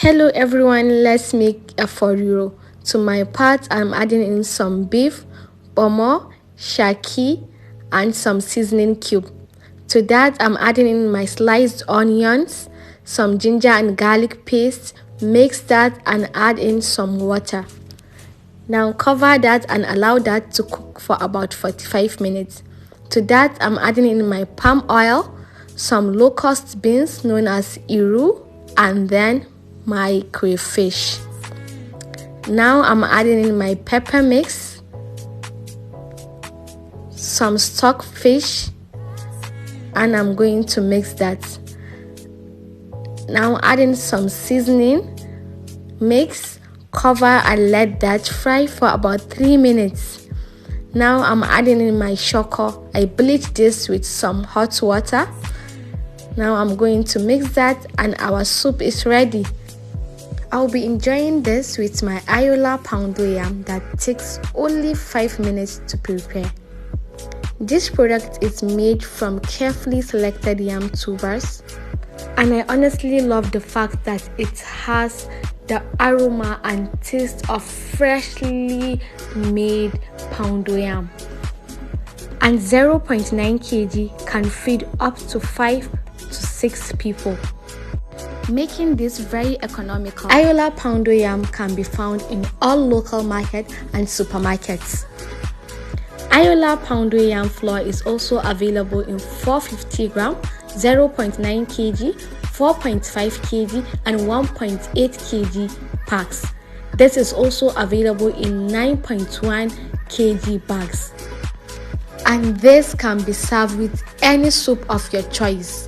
Hello everyone, let's make Efo-Riro. To my part, I'm adding in some beef, pomo, shaki, and some seasoning cube. To that, I'm adding in my sliced onions, some ginger and garlic paste. Mix that and add in some water. Now cover that and allow that to cook for about 45 minutes. To that, I'm adding in my palm oil, some locust beans known as iru, and then my crayfish. Now I'm adding in my pepper mix, some stock fish, and I'm going to mix that. Now adding some seasoning, mix, cover and let that fry for about 3 minutes. Now I'm adding in my shoko. I bleach this with some hot water. Now I'm going to mix that and our soup is ready. I'll be enjoying this with my Ayoola Poundo Yam that takes only 5 minutes to prepare. This product is made from carefully selected yam tubers, and I honestly love the fact that it has the aroma and taste of freshly made poundo yam. And 0.9 kg can feed up to 5 to 6 people, making this very economical. Ayoola Poundo Yam can be found in all local markets and supermarkets. Ayoola Poundo Yam flour is also available in 450 gram, 0.9 kg, 4.5 kg, and 1.8 kg packs. This is also available in 9.1 kg bags. And this can be served with any soup of your choice.